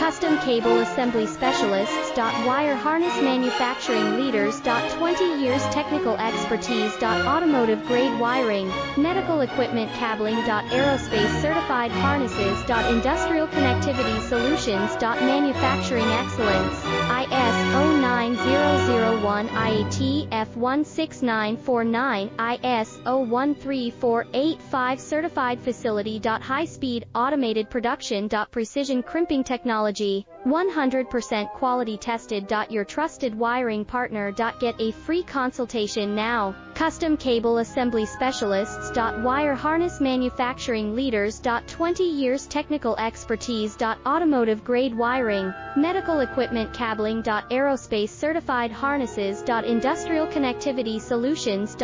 Custom Cable Assembly Specialists. Wire Harness Manufacturing Leaders. 20 years technical expertise. Automotive grade wiring, medical equipment cabling. Aerospace certified harnesses. Industrial connectivity solutions. Manufacturing excellence. IS 09001 IATF 16949 IS 013485 certified facility. High speed automated production. Precision crimping technology, 100% quality tested. Your trusted wiring partner. Get a free consultation now. Custom Cable Assembly Specialists. Wire Harness Manufacturing Leaders. 20 years technical expertise. Automotive grade wiring, medical equipment cabling. Aerospace certified harnesses. Industrial connectivity solutions.